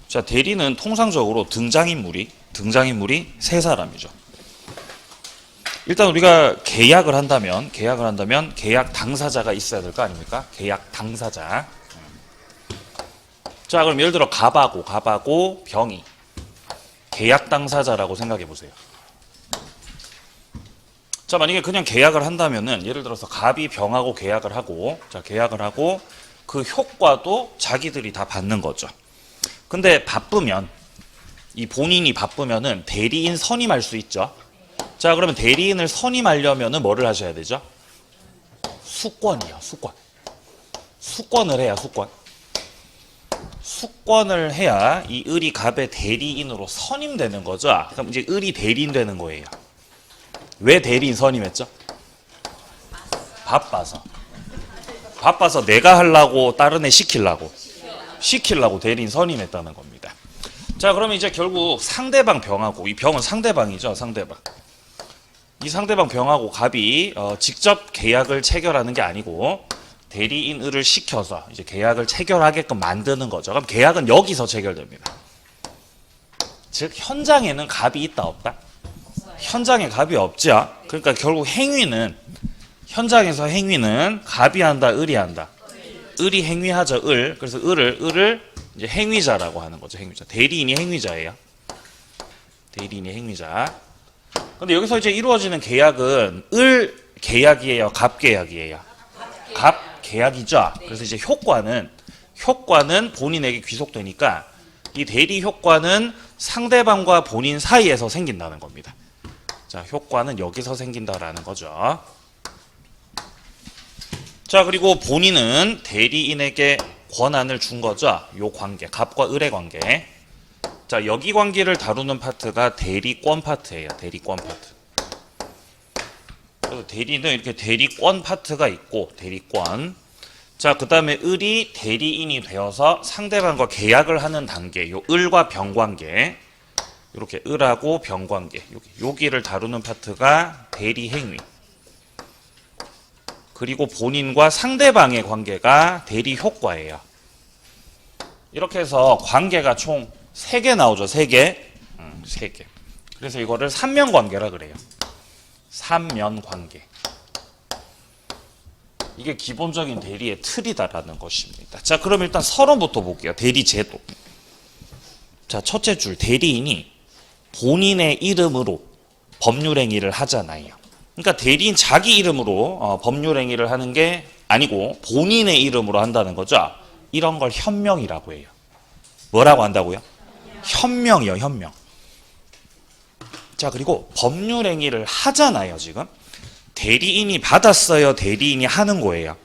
자, 대리는 통상적으로 등장인물이 세 사람이죠. 일단 우리가 계약을 한다면 계약 당사자가 있어야 될 거 아닙니까? 계약 당사자. 자, 그럼 예를 들어 갑하고 병이 계약 당사자라고 생각해 보세요. 자, 만약에 그냥 계약을 한다면은 예를 들어서 갑이 병하고 계약을 하고 그 효과도 자기들이 다 받는 거죠. 근데 바쁘면 이 본인이 바쁘면은 대리인 선임할 수 있죠. 자, 그러면 대리인을 선임하려면은 뭐를 하셔야 되죠? 수권이요, 수권. 수권을 해야 수권을 해야 이 을이 갑의 대리인으로 선임되는 거죠. 그럼 이제 을이 대리인 되는 거예요. 왜 대리인 선임했죠? 바빠서 내가 하려고 다른 애 시키려고 대리인 선임했다는 겁니다. 자, 그러면 이제 결국 상대방 병하고, 이 병은 상대방이죠. 이 상대방 병하고 갑이 직접 계약을 체결하는 게 아니고 대리인 을을 시켜서 이제 계약을 체결하게끔 만드는 거죠. 그럼 계약은 여기서 체결됩니다. 즉 현장에는 갑이 있다 없다? 현장에 갑이 없죠. 그러니까 결국 현장에서 행위는 갑이 한다, 을이 한다. 을이 행위하죠, 을. 그래서 을을 이제 행위자라고 하는 거죠, 행위자. 대리인이 행위자예요. 근데 여기서 이제 이루어지는 계약은 을 계약이에요, 갑 계약이에요. 갑 계약이죠. 그래서 이제 효과는 본인에게 귀속되니까 이 대리 효과는 상대방과 본인 사이에서 생긴다는 겁니다. 자, 효과는 여기서 생긴다라는 거죠. 자, 그리고 본인은 대리인에게 권한을 준 거죠. 요 관계, 갑과 을의 관계. 자, 여기 관계를 다루는 파트가 대리권 파트예요. 대리권 파트. 그래서 대리는 이렇게 대리권 파트가 있고, 대리권. 자, 그 다음에 을이 대리인이 되어서 상대방과 계약을 하는 단계, 요 을과 병 관계. 이렇게 을하고 병 관계. 여기를 다루는 파트가 대리 행위. 그리고 본인과 상대방의 관계가 대리 효과예요. 이렇게 해서 관계가 총 3개 나오죠. 3개. 3개. 그래서 이거를 삼면 관계라 그래요. 삼면 관계. 이게 기본적인 대리의 틀이다라는 것입니다. 자, 그럼 일단 서론부터 볼게요. 대리 제도. 자, 첫째 줄, 대리인이 본인의 이름으로 법률 행위를 하잖아요. 그러니까 대리인 자기 이름으로 법률 행위를 하는 게 아니고 본인의 이름으로 한다는 거죠. 이런 걸 현명이라고 해요. 뭐라고 한다고요? 현명이요, 현명. 자, 그리고 법률 행위를 하잖아요, 지금. 대리인이 받았어요, 대리인이 하는 거예요.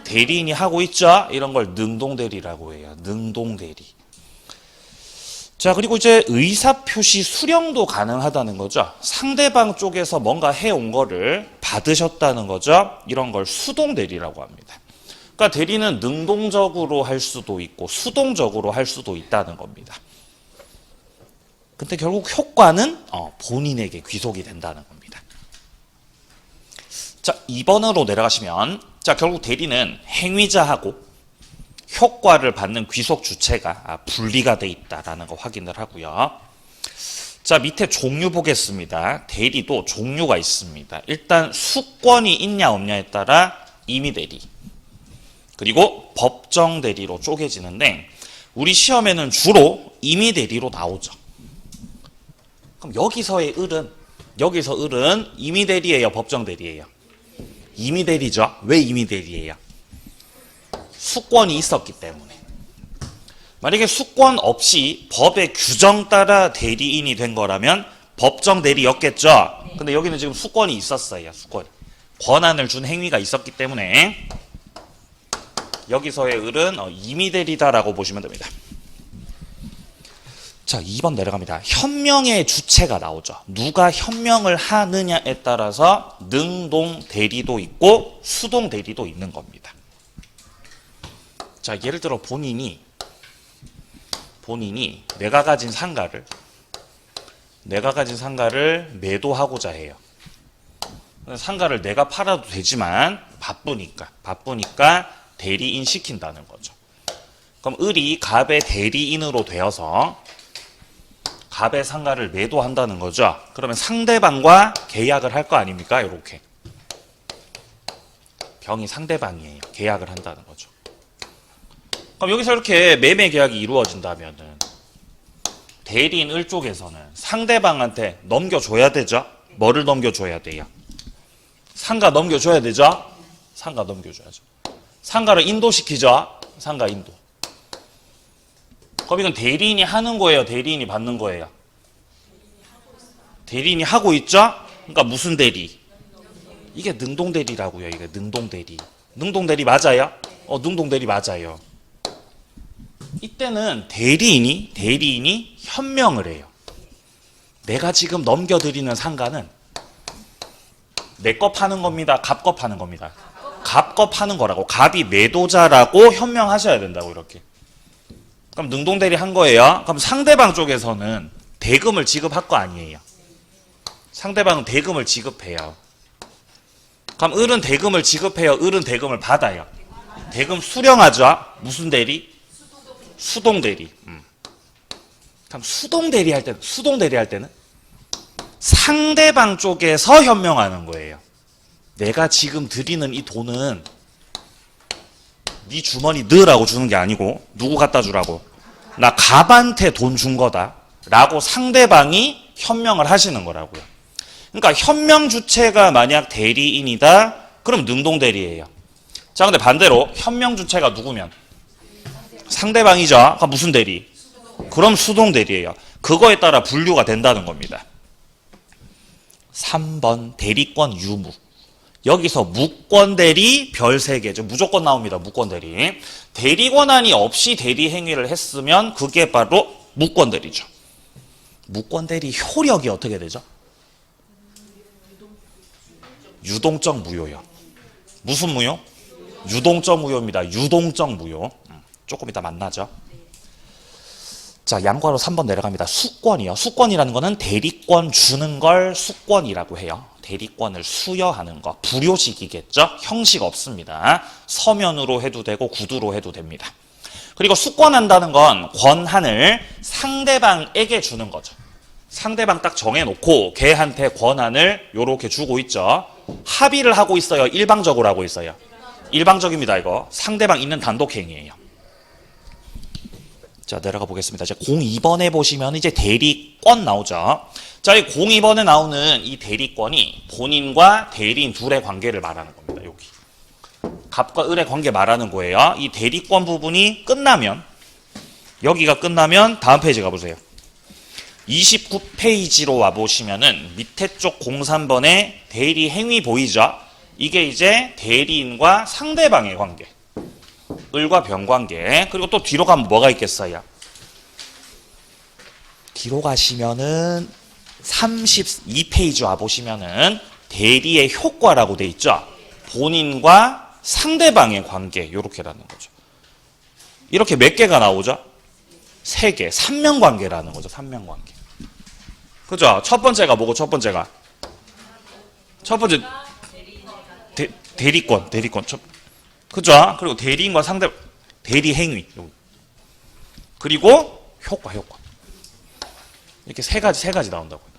대리인이 하고 있죠. 이런 걸 능동대리라고 해요. 능동대리. 자, 그리고 이제 의사표시 수령도 가능하다는 거죠. 상대방 쪽에서 뭔가 해온 거를 받으셨다는 거죠. 이런 걸 수동대리라고 합니다. 그러니까 대리는 능동적으로 할 수도 있고 수동적으로 할 수도 있다는 겁니다. 근데 결국 효과는 본인에게 귀속이 된다는 겁니다. 자, 2번으로 내려가시면, 자, 결국 대리는 행위자하고 효과를 받는 귀속 주체가 분리가 돼 있다라는 거 확인을 하고요. 자, 밑에 종류 보겠습니다. 대리도 종류가 있습니다. 일단 수권이 있냐 없냐에 따라 임의대리, 그리고 법정대리로 쪼개지는데 우리 시험에는 주로 임의대리로 나오죠. 그럼 여기서 을은 임의대리예요, 법정대리예요? 임의대리죠. 왜 임의대리예요? 수권이 있었기 때문에. 만약에 수권 없이 법의 규정 따라 대리인이 된 거라면 법정 대리였겠죠. 근데 여기는 지금 수권이 있었어요. 권한을 준 행위가 있었기 때문에 여기서의 을은 임의대리다라고 보시면 됩니다. 자, 2번 내려갑니다. 현명의 주체가 나오죠. 누가 현명을 하느냐에 따라서 능동 대리도 있고 수동 대리도 있는 겁니다. 자, 예를 들어 본인이 내가 가진 상가를 매도하고자 해요. 상가를 내가 팔아도 되지만 바쁘니까 대리인 시킨다는 거죠. 그럼 을이 갑의 대리인으로 되어서 갑의 상가를 매도한다는 거죠. 그러면 상대방과 계약을 할 거 아닙니까? 이렇게. 병이 상대방이에요. 계약을 한다는 거죠. 그럼 여기서 이렇게 매매 계약이 이루어진다면은 대리인 을 쪽에서는 상대방한테 넘겨줘야 되죠? 뭐를 넘겨줘야 돼요? 상가 넘겨줘야 되죠? 상가 넘겨줘야죠. 상가를 인도시키죠? 상가 인도. 그럼 이건 대리인이 하는 거예요? 대리인이 받는 거예요? 대리인이 하고 있죠? 그러니까 무슨 대리? 이게 능동대리라고요. 이게 능동대리. 능동대리 맞아요? 능동대리 맞아요. 이때는 대리인이 현명을 해요. 내가 지금 넘겨드리는 상가는 내 거 파는 겁니다. 갑 거 파는 겁니다. 갑 거 파는 거라고. 갑이 매도자라고 현명하셔야 된다고 이렇게. 그럼 능동대리 한 거예요. 그럼 상대방 쪽에서는 대금을 지급할 거 아니에요. 상대방은 대금을 지급해요. 그럼 을은 대금을 지급해요. 을은 대금을 받아요. 대금 수령하죠. 무슨 대리? 수동대리. 그럼 수동대리 할 때는 상대방 쪽에서 현명하는 거예요. 내가 지금 드리는 이 돈은 네 주머니 넣으라고 주는 게 아니고 누구 갖다 주라고? 나 갑한테 돈 준 거다 라고 상대방이 현명을 하시는 거라고요. 그러니까 현명 주체가 만약 대리인이다 그럼 능동대리예요. 자, 근데 반대로 현명 주체가 누구면 상대방이죠. 그러니까 무슨 대리? 그럼 수동대리예요. 그거에 따라 분류가 된다는 겁니다. 3번 대리권 유무. 여기서 무권대리 별 3개죠. 무조건 나옵니다. 무권대리. 대리권한이 없이 대리행위를 했으면 그게 바로 무권대리죠. 무권대리 효력이 어떻게 되죠? 유동적 무효요. 무슨 무효? 유동적 무효입니다. 유동적 무효. 조금 이따 만나죠. 자, 양과로 3번 내려갑니다. 수권이요. 수권이라는 거는 대리권 주는 걸 수권이라고 해요. 대리권을 수여하는 거. 불효식이겠죠? 형식 없습니다. 서면으로 해도 되고 구두로 해도 됩니다. 그리고 수권한다는 건 권한을 상대방에게 주는 거죠. 상대방 딱 정해놓고 걔한테 권한을 요렇게 주고 있죠. 합의를 하고 있어요? 일방적으로 하고 있어요? 일방적입니다. 이거 상대방 있는 단독행위예요. 자, 내려가 보겠습니다. 이제 02번에 보시면 이제 대리권 나오죠. 자, 이 02번에 나오는 이 대리권이 본인과 대리인 둘의 관계를 말하는 겁니다. 여기. 갑과 을의 관계 말하는 거예요. 이 대리권 부분이 끝나면, 여기가 끝나면 다음 페이지 가보세요. 29페이지로 와보시면은 밑에 쪽 03번에 대리 행위 보이죠? 이게 이제 대리인과 상대방의 관계. 을과 병관계. 그리고 또 뒤로 가면 뭐가 있겠어요? 뒤로 가시면은 32페이지 와보시면은 대리의 효과라고 돼 있죠? 본인과 상대방의 관계. 요렇게라는 거죠. 이렇게 몇 개가 나오죠? 3개. 삼면관계라는 거죠. 삼면관계. 그죠? 첫 번째가 뭐고 첫 번째가? 첫 번째 대리권. 그죠? 그리고 대리인과 대리 행위. 그리고 효과. 이렇게 세 가지 나온다고요.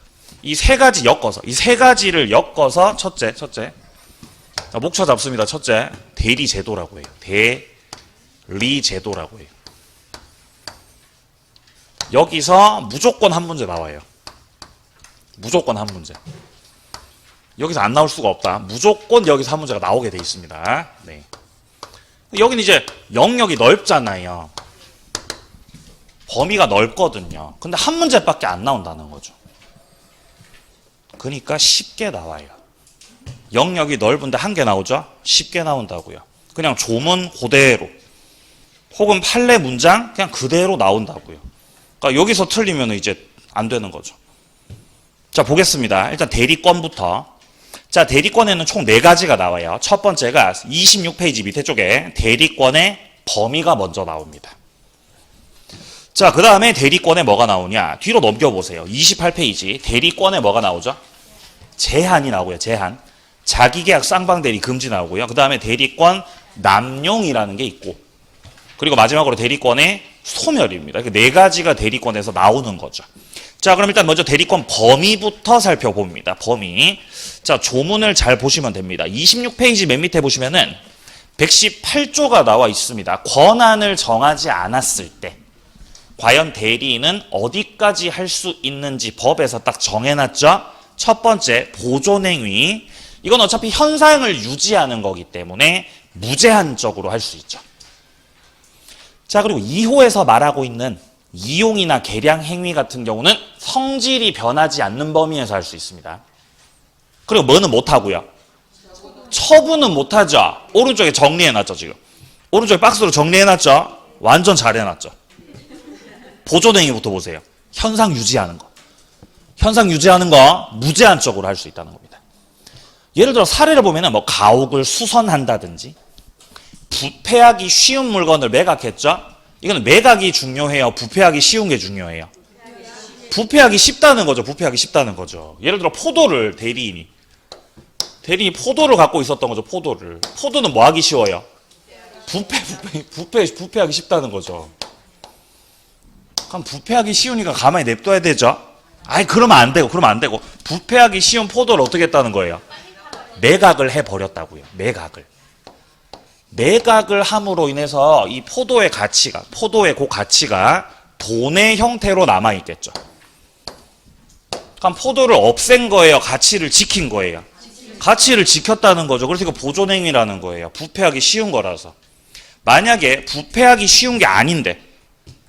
이 세 가지 를 엮어서 첫째. 자, 목차 잡습니다. 첫째. 대리제도라고 해요. 대리제도라고 해요. 여기서 무조건 한 문제 나와요. 무조건 한 문제. 여기서 안 나올 수가 없다. 무조건 여기서 한 문제가 나오게 돼 있습니다. 네. 여기는 이제 영역이 넓잖아요. 범위가 넓거든요. 근데 한 문제밖에 안 나온다는 거죠. 그러니까 쉽게 나와요. 영역이 넓은데 한 개 나오죠? 쉽게 나온다고요. 그냥 조문 그대로. 혹은 판례 문장 그냥 그대로 나온다고요. 그러니까 여기서 틀리면 이제 안 되는 거죠. 자, 보겠습니다. 일단 대리권부터. 자, 대리권에는 총 4가지가 나와요. 첫 번째가 26페이지 밑에 쪽에 대리권의 범위가 먼저 나옵니다. 자, 그 다음에 대리권에 뭐가 나오냐? 뒤로 넘겨보세요. 28페이지. 대리권에 뭐가 나오죠? 제한이 나오고요. 제한. 자기계약 쌍방대리 금지 나오고요. 그 다음에 대리권 남용이라는 게 있고, 그리고 마지막으로 대리권의 소멸입니다. 네 가지가 대리권에서 나오는 거죠. 자, 그럼 일단 먼저 대리권 범위부터 살펴봅니다. 범위. 자, 조문을 잘 보시면 됩니다. 26페이지 맨 밑에 보시면은 118조가 나와 있습니다. 권한을 정하지 않았을 때 과연 대리인은 어디까지 할 수 있는지 법에서 딱 정해놨죠. 첫 번째, 보존행위. 이건 어차피 현상을 유지하는 거기 때문에 무제한적으로 할 수 있죠. 자, 그리고 2호에서 말하고 있는 이용이나 계량 행위 같은 경우는 성질이 변하지 않는 범위에서 할 수 있습니다. 그리고 뭐는 못하고요? 처분은 못하죠. 오른쪽에 정리해놨죠. 지금 오른쪽에 박스로 정리해놨죠. 완전 잘해놨죠. 보존행위부터 보세요. 현상 유지하는 거. 현상 유지하는 거 무제한적으로 할 수 있다는 겁니다. 예를 들어 사례를 보면은 뭐 가옥을 수선한다든지 부패하기 쉬운 물건을 매각했죠. 이거는 매각이 중요해요? 부패하기 쉬운 게 중요해요? 부패하기 쉽다는 거죠. 부패하기 쉽다는 거죠. 예를 들어 포도를 대리인이 포도를 갖고 있었던 거죠. 포도는 뭐 하기 쉬워요? 부패하기 쉽다는 거죠. 그럼 부패하기 쉬우니까 가만히 냅둬야 되죠. 아이, 그러면 안 되고 부패하기 쉬운 포도를 어떻게 했다는 거예요? 매각을 해버렸다고요. 매각을 함으로 인해서 이 포도의 그 가치가 돈의 형태로 남아있겠죠. 그럼 포도를 없앤 거예요? 가치를 지킨 거예요? 가치를 지켰다는 거죠. 그래서 이거 보존행위라는 거예요. 부패하기 쉬운 거라서. 만약에 부패하기 쉬운 게 아닌데,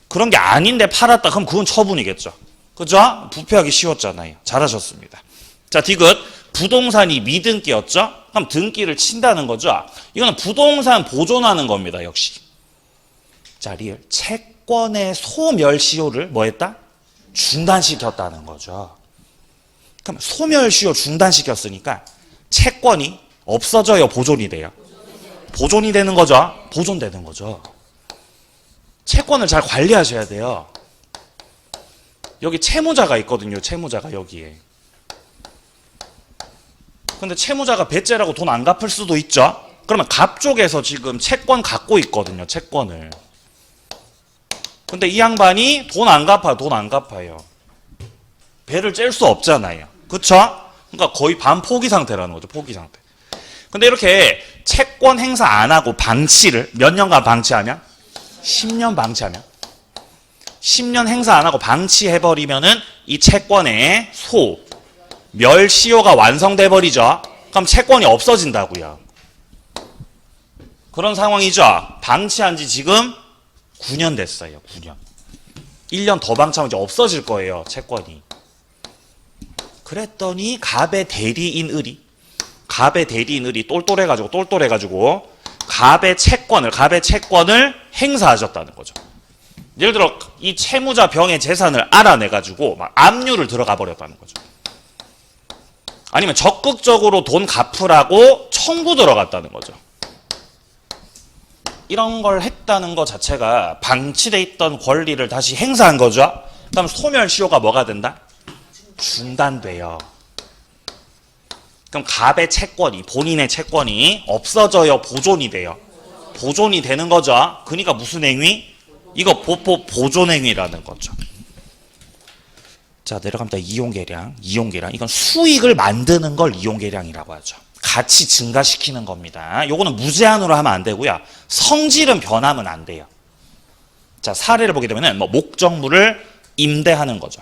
그런 게 아닌데 팔았다. 그럼 그건 처분이겠죠. 그죠? 부패하기 쉬웠잖아요. 잘하셨습니다. 자, 디귿. 부동산이 미등기였죠? 그럼 등기를 친다는 거죠? 이거는 부동산 보존하는 겁니다. 역시. 자, 리을. 채권의 소멸시효를 뭐 했다? 중단시켰다는 거죠. 그럼 소멸시효 중단시켰으니까 채권이 없어져요? 보존이 돼요? 보존이 되는 거죠? 보존되는 거죠. 채권을 잘 관리하셔야 돼요. 여기 채무자가 있거든요. 채무자가 여기에. 근데 채무자가 배째라고 돈 안 갚을 수도 있죠. 그러면 갑 쪽에서 지금 채권 갖고 있거든요. 채권을. 근데 이 양반이 돈 안 갚아요. 배를 짤 수 없잖아요. 그쵸? 그러니까 거의 반포기 상태라는 거죠. 포기 상태. 근데 이렇게 채권 행사 안 하고 방치를 몇 년간 방치하면? 10년 방치하면? 10년 행사 안 하고 방치해버리면은 이 채권의 멸시효가 완성돼 버리죠. 그럼 채권이 없어진다고요. 그런 상황이죠. 방치한 지 지금 9년 됐어요. 9년. 1년 더 방치하면 이제 없어질 거예요. 채권이. 그랬더니 갑의 대리인을이 똘똘해가지고 갑의 채권을 행사하셨다는 거죠. 예를 들어 이 채무자 병의 재산을 알아내가지고 막 압류를 들어가 버렸다는 거죠. 아니면 적극적으로 돈 갚으라고 청구 들어갔다는 거죠. 이런 걸 했다는 것 자체가 방치돼 있던 권리를 다시 행사한 거죠. 그다음 소멸시효가 뭐가 된다? 중단돼요. 그럼 갑의 채권이, 본인의 채권이 없어져요? 보존이 돼요? 보존이 되는 거죠. 그러니까 무슨 행위? 이거 보존행위라는 거죠. 자, 내려갑니다. 이용계량. 이건 수익을 만드는 걸 이용계량이라고 하죠. 가치 증가시키는 겁니다. 요거는 무제한으로 하면 안 되고요. 성질은 변하면 안 돼요. 자, 사례를 보게 되면은 뭐 목적물을 임대하는 거죠.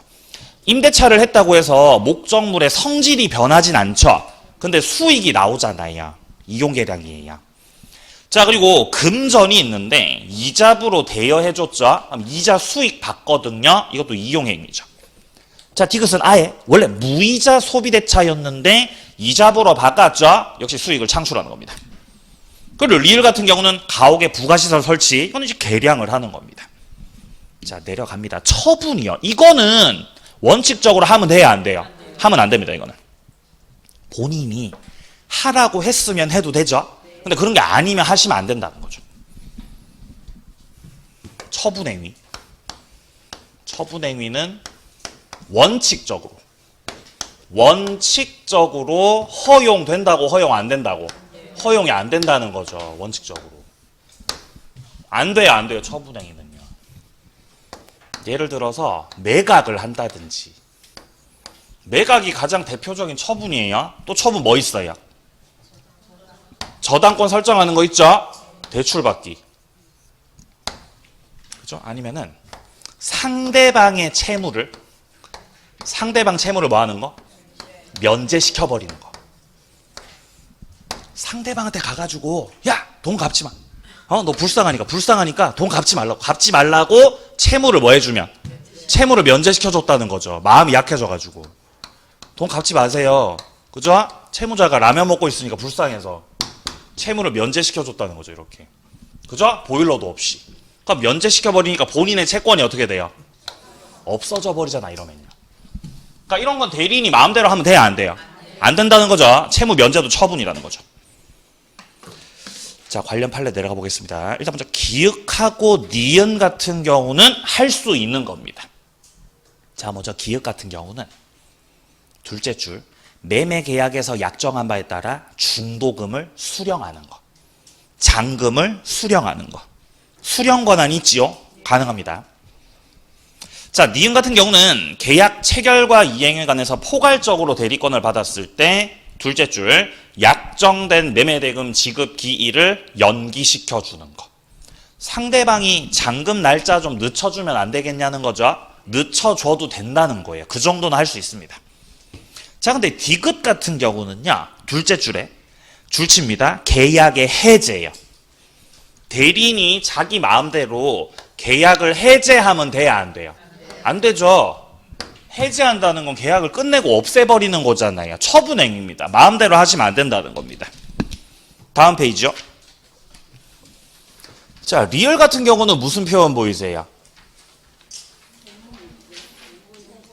임대차를 했다고 해서 목적물의 성질이 변하진 않죠. 근데 수익이 나오잖아요. 이용계량이에요. 자, 그리고 금전이 있는데 이자부로 대여해줬죠. 그럼 이자 수익 받거든요. 이것도 이용행위죠. 자, 디귿은 아예 원래 무이자 소비대차였는데 이자부로 바꿨죠. 역시 수익을 창출하는 겁니다. 그리고 리을 같은 경우는 가옥의 부가시설 설치, 이거는 이제 계량을 하는 겁니다. 자, 내려갑니다. 처분이요. 이거는 원칙적으로 하면 돼야 안 돼요? 하면 안 됩니다. 이거는 본인이 하라고 했으면 해도 되죠. 근데 그런 게 아니면 하시면 안 된다는 거죠. 처분행위는 원칙적으로 허용된다고 허용 안 된다고? 허용이 안 된다는 거죠. 원칙적으로. 안 돼요, 안 돼요. 처분행위는요. 예를 들어서 매각을 한다든지. 매각이 가장 대표적인 처분이에요. 또 처분 뭐 있어요? 저당권 설정하는 거 있죠? 대출받기. 그죠? 아니면은 상대방 채무를 뭐 하는 거? 면제시켜버리는 거. 상대방한테 가가지고 야, 돈 갚지 마. 너 불쌍하니까 돈 갚지 말라고 채무를 뭐 해주면? 채무를 면제시켜줬다는 거죠. 마음이 약해져가지고. 돈 갚지 마세요. 그죠? 채무자가 라면 먹고 있으니까 불쌍해서 채무를 면제시켜줬다는 거죠. 이렇게. 그죠? 보일러도 없이. 그럼 면제시켜버리니까 본인의 채권이 어떻게 돼요? 없어져 버리잖아, 이러면요. 그러니까 이런 건 대리인이 마음대로 하면 돼야 안 돼요? 안 된다는 거죠. 채무 면제도 처분이라는 거죠. 자, 관련 판례 내려가 보겠습니다. 일단 먼저 기역하고 니은 같은 경우는 할 수 있는 겁니다. 자, 먼저 기역 같은 경우는 둘째 줄, 매매 계약에서 약정한 바에 따라 중도금을 수령하는 거, 잔금을 수령하는 거. 수령 권한이 있지요? 가능합니다. 자, 니은 같은 경우는 계약 체결과 이행에 관해서 포괄적으로 대리권을 받았을 때 둘째 줄, 약정된 매매대금 지급 기일을 연기시켜 주는 거. 상대방이 잔금 날짜 좀 늦춰주면 안 되겠냐는 거죠. 늦춰줘도 된다는 거예요. 그 정도는 할 수 있습니다. 자, 근데 디귿 같은 경우는요, 둘째 줄에 줄치입니다. 계약의 해제예요. 대리인이 자기 마음대로 계약을 해제하면 돼야 안 돼요? 안 되죠. 해제한다는 건 계약을 끝내고 없애버리는 거잖아요. 처분행위입니다. 마음대로 하시면 안 된다는 겁니다. 다음 페이지요. 자, 리얼 같은 경우는 무슨 표현 보이세요?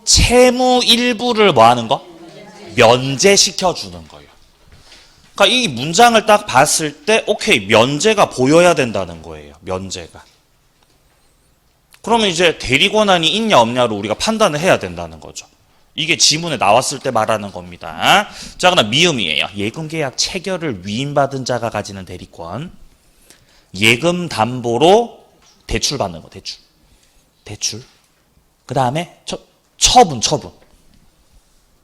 채무 일부를 뭐 하는 거? 면제시켜 주는 거예요. 그러니까 이 문장을 딱 봤을 때 오케이, 면제가 보여야 된다는 거예요. 면제가. 그러면 이제 대리 권한이 있냐 없냐로 우리가 판단을 해야 된다는 거죠. 이게 지문에 나왔을 때 말하는 겁니다. 자, 그다음 미음이에요. 예금계약 체결을 위임받은 자가 가지는 대리권. 예금 담보로 대출 받는 거. 대출. 그 다음에 처분.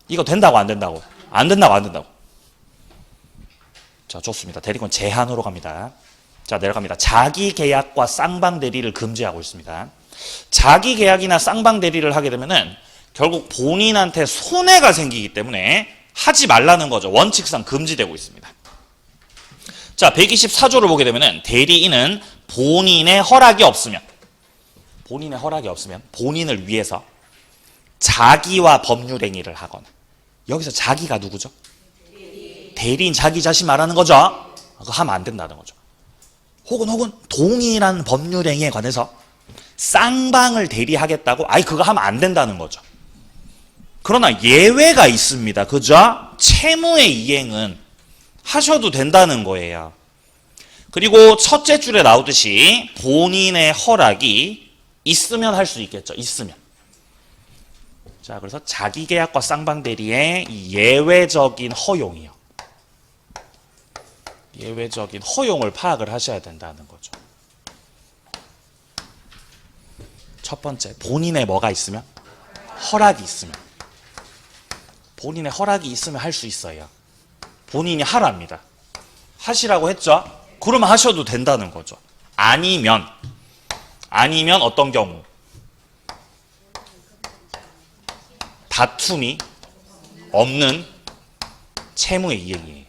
이거 된다고 안 된다고? 안 된다고. 자, 좋습니다. 대리권 제한으로 갑니다. 자, 내려갑니다. 자기 계약과 쌍방 대리를 금지하고 있습니다. 자기 계약이나 쌍방 대리를 하게 되면은 결국 본인한테 손해가 생기기 때문에 하지 말라는 거죠. 원칙상 금지되고 있습니다. 자, 124조를 보게 되면은 대리인은 본인의 허락이 없으면 본인을 위해서 자기와 법률행위를 하거나, 여기서 자기가 누구죠? 대리인 자기 자신 말하는 거죠. 그거 하면 안 된다는 거죠. 혹은 동일한 법률행위에 관해서 쌍방을 대리하겠다고, 그거 하면 안 된다는 거죠. 그러나 예외가 있습니다. 그죠? 채무의 이행은 하셔도 된다는 거예요. 그리고 첫째 줄에 나오듯이 본인의 허락이 있으면 할 수 있겠죠. 있으면. 자, 그래서 자기 계약과 쌍방 대리의 예외적인 허용이요. 예외적인 허용을 파악을 하셔야 된다는 거죠. 첫 번째, 본인의 뭐가 있으면? 허락이 있으면. 본인의 허락이 있으면 할 수 있어요. 본인이 하랍니다. 하시라고 했죠? 그러면 하셔도 된다는 거죠. 아니면 어떤 경우? 다툼이 없는 채무의 이행이에요.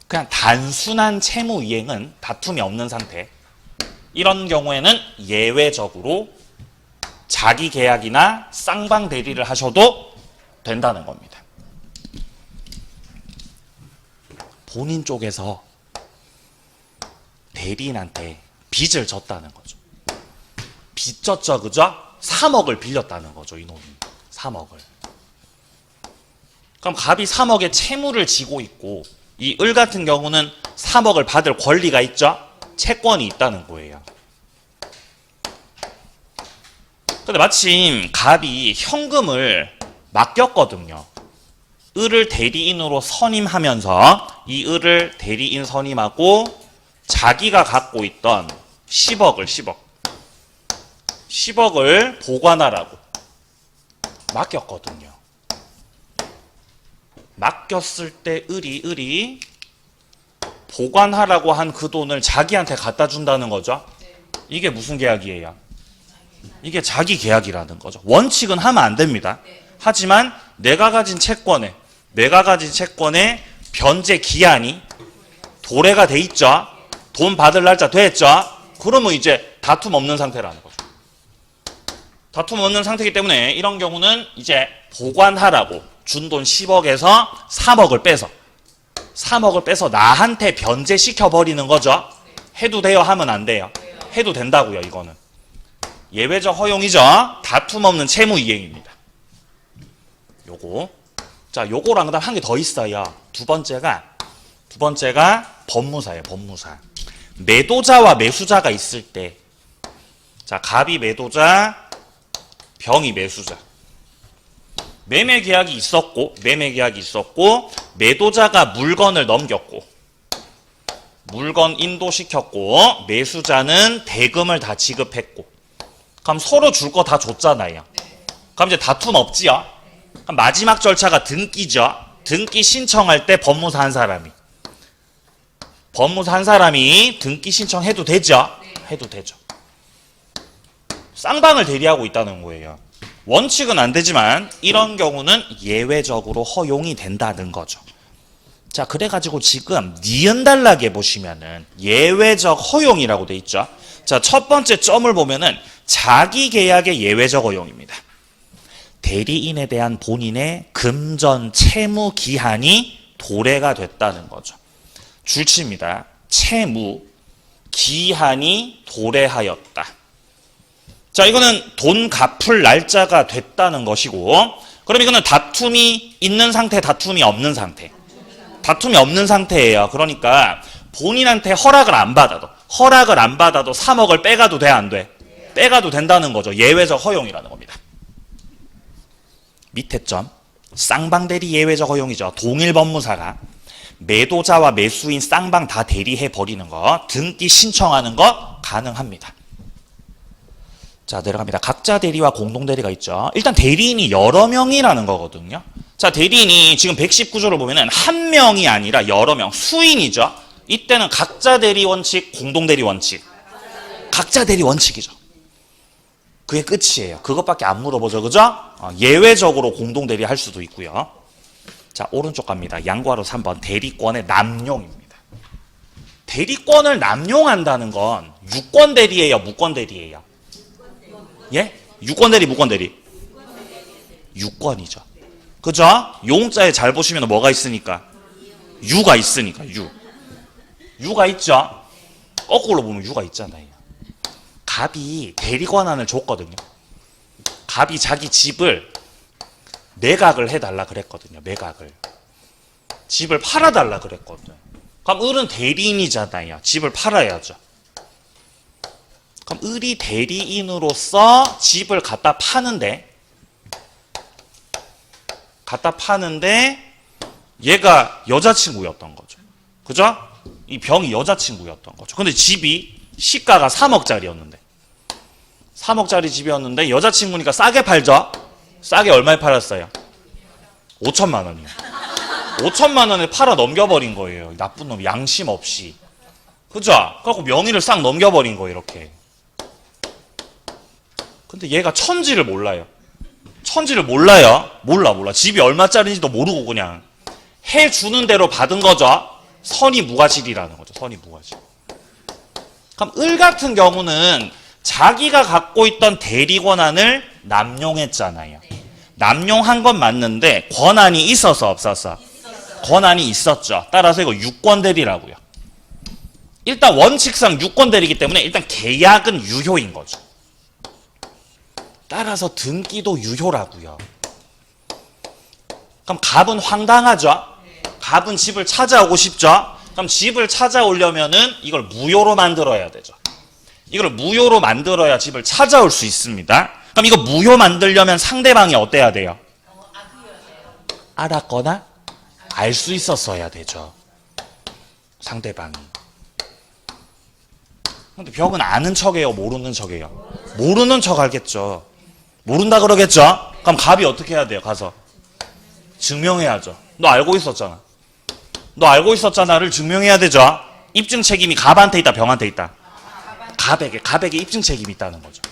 그냥 단순한 채무 이행은 다툼이 없는 상태. 이런 경우에는 예외적으로 자기 계약이나 쌍방 대리를 하셔도 된다는 겁니다. 본인 쪽에서 대리인한테 빚을 졌다는 거죠. 빚 졌죠, 그죠? 3억을 빌렸다는 거죠, 이놈이. 3억을. 그럼 갑이 3억의 채무를 지고 있고, 이 을 같은 경우는 3억을 받을 권리가 있죠? 채권이 있다는 거예요. 근데 마침 갑이 현금을 맡겼거든요. 을을 대리인으로 선임하면서 이 을을 대리인 선임하고 자기가 갖고 있던 10억을 보관하라고 맡겼거든요. 맡겼을 때 을이 보관하라고 한 그 돈을 자기한테 갖다 준다는 거죠. 이게 무슨 계약이에요? 이게 자기 계약이라는 거죠. 원칙은 하면 안 됩니다. 하지만 내가 가진 채권에 변제 기한이 도래가 돼 있죠. 돈 받을 날짜 됐죠. 그러면 이제 다툼 없는 상태라는 거죠. 다툼 없는 상태이기 때문에 이런 경우는 이제 보관하라고 준 돈 10억에서 3억을 빼서 나한테 변제시켜 버리는 거죠. 해도 돼요? 하면 안 돼요? 해도 된다고요. 이거는 예외적 허용이죠. 다툼 없는 채무 이행입니다. 요거. 자, 요거랑 그다음 한 개 더 있어요. 두 번째가 법무사예요. 법무사. 매도자와 매수자가 있을 때, 자, 갑이 매도자, 병이 매수자. 매매 계약이 있었고 매도자가 물건을 넘겼고 물건 인도시켰고 매수자는 대금을 다 지급했고, 그럼 서로 줄 거 다 줬잖아요. 그럼 이제 다툼 없지요. 그럼 마지막 절차가 등기죠. 등기 신청할 때 법무사 한 사람이 등기 신청해도 되죠. 해도 되죠. 쌍방을 대리하고 있다는 거예요. 원칙은 안 되지만 이런 경우는 예외적으로 허용이 된다는 거죠. 자, 그래가지고 지금 니은단락에 보시면은 예외적 허용이라고 돼 있죠. 자, 첫 번째 점을 보면은 자기 계약의 예외적 허용입니다. 대리인에 대한 본인의 금전 채무 기한이 도래가 됐다는 거죠. 줄치입니다. 채무 기한이 도래하였다. 자, 이거는 돈 갚을 날짜가 됐다는 것이고, 그럼 이거는 다툼이 있는 상태, 다툼이 없는 상태. 다툼이 없는 상태예요. 그러니까 본인한테 허락을 안 받아도 3억을 빼가도 돼, 안 돼? 빼가도 된다는 거죠. 예외적 허용이라는 겁니다. 밑에 점, 쌍방대리 예외적 허용이죠. 동일 법무사가 매도자와 매수인 쌍방 다 대리해 버리는 거, 등기 신청하는 거 가능합니다. 자, 내려갑니다. 각자 대리와 공동 대리가 있죠. 일단 대리인이 여러 명이라는 거거든요. 자, 대리인이 지금 119조를 보면은 한 명이 아니라 여러 명, 수인이죠. 이때는 각자 대리 원칙, 공동 대리 원칙. 각자 대리 원칙이죠. 그게 끝이에요. 그것밖에 안 물어보죠. 그죠? 예외적으로 공동 대리 할 수도 있고요. 자, 오른쪽 갑니다. 양과로 3번 대리권의 남용입니다. 대리권을 남용한다는 건 유권 대리예요, 무권 대리예요? 예? 유권 대리, 무권 대리? 유권이죠. 그죠? 용자에 잘 보시면 뭐가 있으니까? 유가 있으니까, 유가 있죠? 거꾸로 보면 유가 있잖아요. 갑이 대리 권한을 줬거든요. 갑이 자기 집을 매각을 해달라 그랬거든요. 매각을. 집을 팔아달라 그랬거든요. 그럼 을은 대리인이잖아요. 집을 팔아야죠. 그럼 을이 대리인으로서 집을 갖다 파는데 얘가 여자친구였던 거죠. 그죠? 이 병이 여자친구였던 거죠. 근데 집이 시가가 3억짜리였는데 3억짜리 집이었는데 여자친구니까 싸게 팔죠? 싸게 얼마에 팔았어요? 5천만 원이요. 5천만 원에 팔아 넘겨버린 거예요. 나쁜 놈, 양심 없이. 그죠? 그래갖고 명의를 싹 넘겨버린 거예요, 이렇게. 근데 얘가 천지를 몰라요. 몰라. 집이 얼마짜리인지도 모르고 그냥 해주는 대로 받은 거죠. 선의무과실이라는 거죠. 선의무과실. 그럼 을 같은 경우는 자기가 갖고 있던 대리 권한을 남용했잖아요. 남용한 건 맞는데 권한이 있어서 없었어? 권한이 있었죠. 따라서 이거 유권 대리라고요. 일단 원칙상 유권 대리이기 때문에 일단 계약은 유효인 거죠. 따라서 등기도 유효라고요. 그럼 갑은 황당하죠? 갑은 집을 찾아오고 싶죠? 그럼 집을 찾아오려면은 이걸 무효로 만들어야 되죠. 이걸 무효로 만들어야 집을 찾아올 수 있습니다. 그럼 이거 무효 만들려면 상대방이 어때야 돼요? 알았거나 알 수 있었어야 되죠. 상대방이. 근데 벽은 아는 척이에요, 모르는 척이에요? 모르는 척 알겠죠. 모른다 그러겠죠? 그럼 갑이 어떻게 해야 돼요? 가서 증명해야죠. 너 알고 있었잖아. 너 알고 있었잖아를 증명해야 되죠. 입증 책임이 갑한테 있다, 병한테 있다? 갑에게 입증 책임이 있다는 거죠.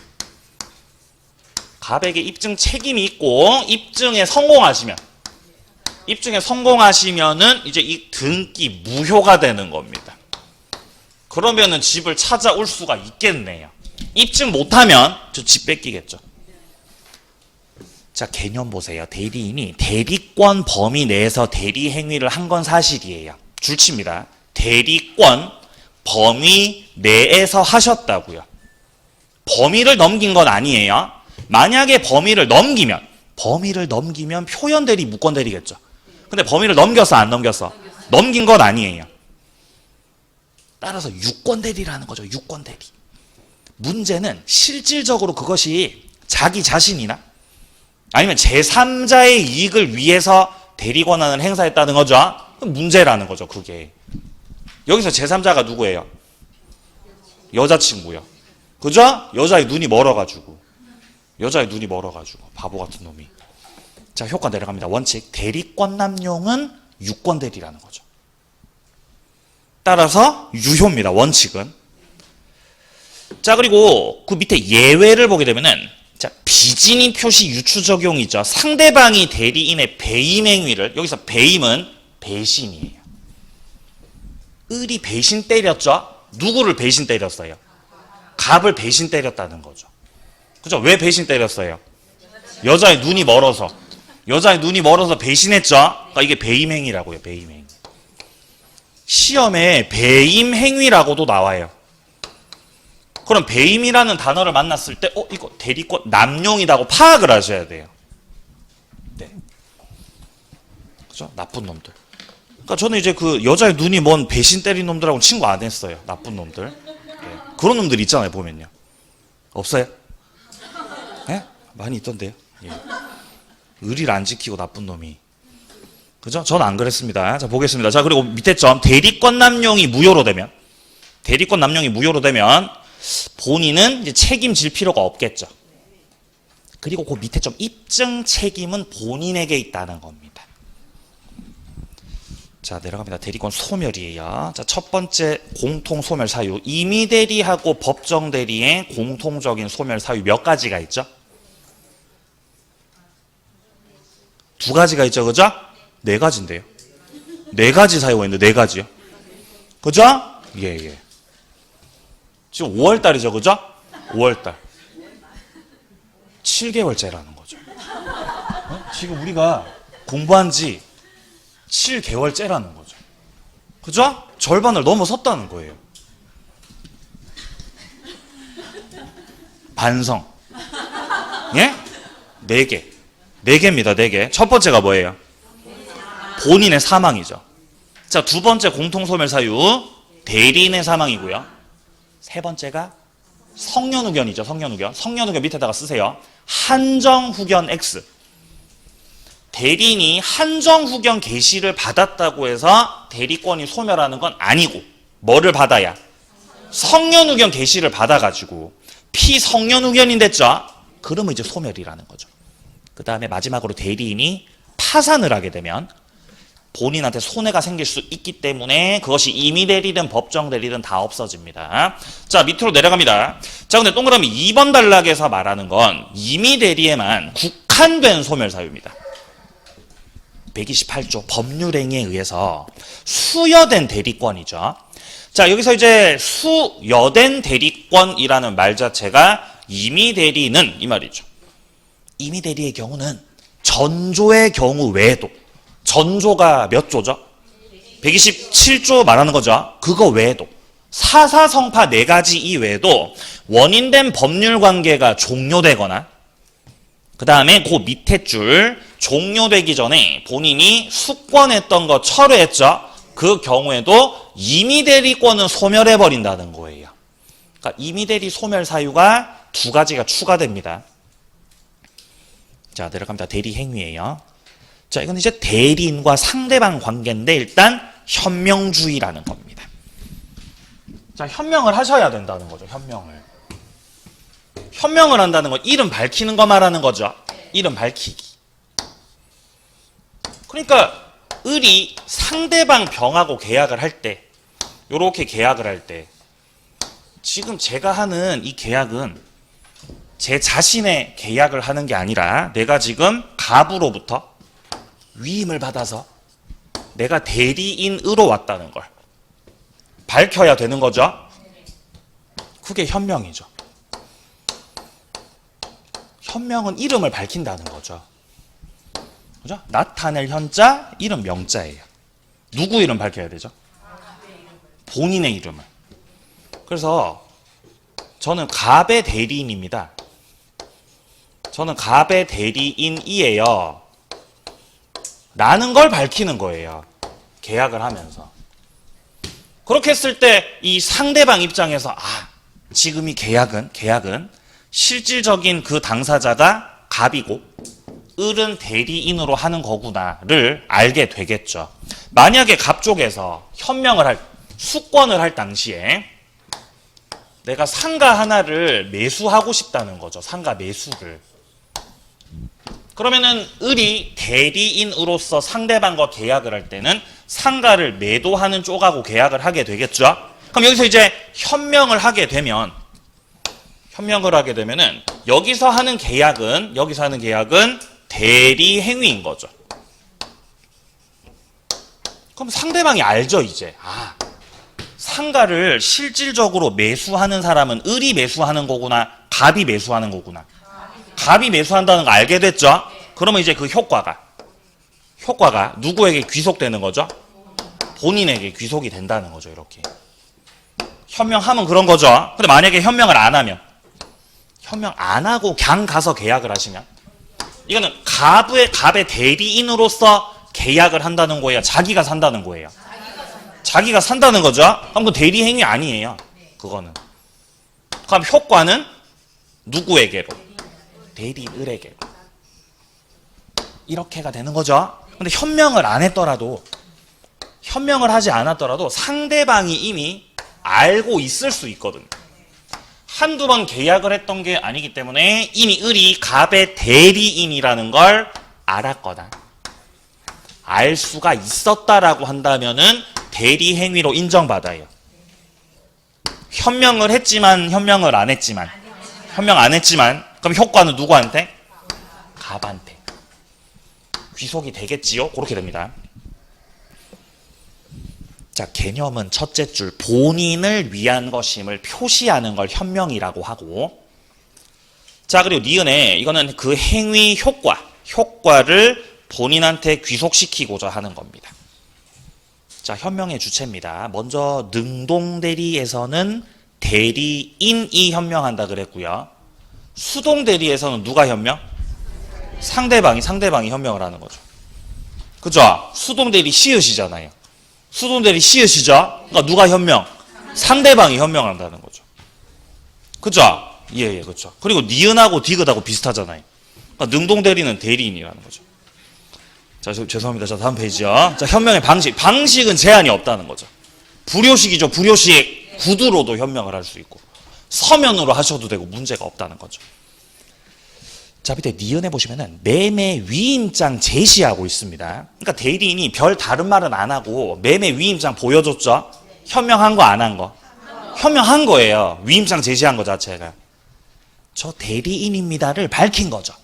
갑에게 입증 책임이 있고 입증에 성공하시면은 이제 이 등기 무효가 되는 겁니다. 그러면은 집을 찾아올 수가 있겠네요. 입증 못하면 저 집 뺏기겠죠. 자, 개념 보세요. 대리인이 대리권 범위 내에서 대리 행위를 한 건 사실이에요. 줄칩니다. 대리권 범위 내에서 하셨다고요. 범위를 넘긴 건 아니에요. 만약에 범위를 넘기면 표현대리, 무권대리겠죠. 근데 범위를 넘겼어, 안 넘겼어? 넘긴 건 아니에요. 따라서 유권대리라는 거죠. 유권대리. 문제는 실질적으로 그것이 자기 자신이나 아니면 제3자의 이익을 위해서 대리권한을 행사했다는 거죠. 문제라는 거죠, 그게. 여기서 제3자가 누구예요? 여자친구요. 그죠? 여자의 눈이 멀어가지고. 바보 같은 놈이. 자, 효과 내려갑니다. 원칙. 대리권 남용은 유권대리라는 거죠. 따라서 유효입니다. 원칙은. 자, 그리고 그 밑에 예외를 보게 되면은 자, 비진인 표시 유추 적용이죠. 상대방이 대리인의 배임 행위를, 여기서 배임은 배신이에요. 을이 배신 때렸죠? 누구를 배신 때렸어요? 갑을 배신 때렸다는 거죠. 그죠? 왜 배신 때렸어요? 여자의 눈이 멀어서 배신했죠? 그러니까 이게 배임 행위라고요. 배임 행위. 시험에 배임 행위라고도 나와요. 그럼 배임이라는 단어를 만났을 때 이거 대리권 남용이라고 파악을 하셔야 돼요. 네. 그죠? 나쁜 놈들. 그러니까 저는 이제 그 여자의 눈이 먼 배신 때린 놈들하고 친구 안 했어요. 나쁜 놈들. 네. 그런 놈들 있잖아요, 보면요. 없어요? 네? 많이 있던데요. 예. 의리를 안 지키고 나쁜 놈이. 그죠? 전 안 그랬습니다. 자, 보겠습니다. 자, 그리고 밑에 점. 대리권 남용이 무효로 되면 본인은 이제 책임질 필요가 없겠죠. 그리고 그 밑에 점. 입증 책임은 본인에게 있다는 겁니다. 자, 내려갑니다. 대리권 소멸이에요. 자, 첫 번째 공통 소멸 사유. 임의 대리하고 법정 대리의 공통적인 소멸 사유 몇 가지가 있죠? 두 가지가 있죠, 그죠? 네 가지인데요. 네 가지 사유가 있는데 네 가지요. 그죠? 예. 지금 5월달이죠, 그죠? 5월달. 7개월째라는 거죠. 지금 우리가 공부한 지 7개월째라는 거죠. 그죠? 절반을 넘어섰다는 거예요. 반성. 예? 4개. 4개입니다, 4개. 첫 번째가 뭐예요? 본인의 사망이죠. 자, 두 번째 공통소멸 사유, 대리인의 사망이고요. 세 번째가 성년후견이죠, 성년후견. 성년후견 밑에다가 쓰세요. 한정후견 X. 대리인이 한정후견 개시를 받았다고 해서 대리권이 소멸하는 건 아니고, 뭐를 받아야? 성년후견 개시를 받아가지고 피성년후견이 됐죠? 그러면 이제 소멸이라는 거죠. 그 다음에 마지막으로 대리인이 파산을 하게 되면 본인한테 손해가 생길 수 있기 때문에 그것이 임의 대리든 법정 대리든 다 없어집니다. 자, 밑으로 내려갑니다. 자, 근데 동그라미 2번 단락에서 말하는 건 임의 대리에만 국한된 소멸 사유입니다. 128조 법률행위에 의해서 수여된 대리권이죠. 자, 여기서 이제 수여된 대리권이라는 말 자체가 임의 대리는 이 말이죠. 임의 대리의 경우는 전조의 경우 외에도, 전조가 몇 조죠? 127조 말하는 거죠. 그거 외에도 사사성파 4가지 이외에도 원인된 법률 관계가 종료되거나, 그 다음에 그 밑에 줄 종료되기 전에 본인이 숙권했던 거 철회했죠. 그 경우에도 임의대리권은 소멸해버린다는 거예요. 그러니까 임의대리 소멸 사유가 2가지가 추가됩니다. 자, 내려갑니다. 대리행위예요. 자, 이건 이제 대리인과 상대방 관계인데 일단 현명주의라는 겁니다. 자, 현명을 하셔야 된다는 거죠. 현명을 한다는 건 이름 밝히는 거 말하는 거죠. 이름 밝히기. 그러니까 을이 상대방 병하고 계약을 할 때, 요렇게 계약을 할 때, 지금 제가 하는 이 계약은 제 자신의 계약을 하는 게 아니라 내가 지금 갑으로부터 위임을 받아서 내가 대리인으로 왔다는 걸 밝혀야 되는 거죠. 그게 현명이죠. 현명은 이름을 밝힌다는 거죠. 그죠? 나타낼 현자, 이름 명자예요. 누구 이름 밝혀야 되죠? 본인의 이름을. 그래서 저는 갑의 대리인입니다. 저는 갑의 대리인이에요. 라는 걸 밝히는 거예요. 계약을 하면서. 그렇게 했을 때 이 상대방 입장에서 지금 이 계약은 실질적인 그 당사자가 갑이고 을은 대리인으로 하는 거구나를 알게 되겠죠. 만약에 갑 쪽에서 수권을 할 당시에 내가 상가 하나를 매수하고 싶다는 거죠. 상가 매수를. 그러면은 을이 대리인으로서 상대방과 계약을 할 때는 상가를 매도하는 쪽하고 계약을 하게 되겠죠. 그럼 여기서 이제 현명을 하게 되면은 여기서 하는 계약은 대리 행위인 거죠. 그럼 상대방이 알죠, 이제. 상가를 실질적으로 매수하는 사람은 을이 매수하는 거구나, 갑이 매수하는 거구나. 갑이 매수한다는 거 알게 됐죠? 그러면 이제 그 효과가 누구에게 귀속되는 거죠? 본인에게 귀속이 된다는 거죠, 이렇게. 현명하면 그런 거죠. 근데 만약에 현명을 안 하면, 현명 안 하고 그냥 가서 계약을 하시면, 이거는 갑의 대리인으로서 계약을 한다는 거예요? 자기가 산다는 거예요? 자기가 산다는 거죠? 그럼 그 대리 행위 아니에요. 그거는. 그럼 효과는 누구에게로? 대리인에게로. 이렇게가 되는 거죠. 근데 현명을 안 했더라도, 현명을 하지 않았더라도 상대방이 이미 알고 있을 수 있거든요. 한두 번 계약을 했던 게 아니기 때문에 이미 을이 갑의 대리인이라는 걸 알았거나 알 수가 있었다라고 한다면은 대리 행위로 인정받아요. 현명을 했지만 현명을 안 했지만 현명 안 했지만 그럼 효과는 누구한테? 갑한테. 귀속이 되겠지요? 그렇게 됩니다. 자, 개념은 첫째 줄 본인을 위한 것임을 표시하는 걸 현명이라고 하고, 자, 그리고 니은에 이거는 그 행위 효과를 본인한테 귀속시키고자 하는 겁니다. 자, 현명의 주체입니다. 먼저 능동대리에서는 대리인이 현명한다 그랬고요. 수동대리에서는 누가 현명? 상대방이 현명을 하는 거죠. 그죠? 수동대리 시읒이잖아요. 수동대리 시읒이죠? 그러니까 누가 현명? 상대방이 현명한다는 거죠. 그죠? 예, 그렇죠. 그리고 니은하고 디귿하고 비슷하잖아요. 그러니까 능동대리는 대리인이라는 거죠. 자, 죄송합니다. 자, 다음 페이지요. 자, 현명의 방식은 제한이 없다는 거죠. 불효식이죠. 불효식. 구두로도 현명을 할 수 있고 서면으로 하셔도 되고 문제가 없다는 거죠. 자, 밑에 니은에 보시면은 매매 위임장 제시하고 있습니다. 그러니까 대리인이 별 다른 말은 안 하고 매매 위임장 보여줬죠? 현명한 거 안 한 거? 현명한 거예요. 위임장 제시한 거 자체가. 저 대리인입니다를 밝힌 거죠.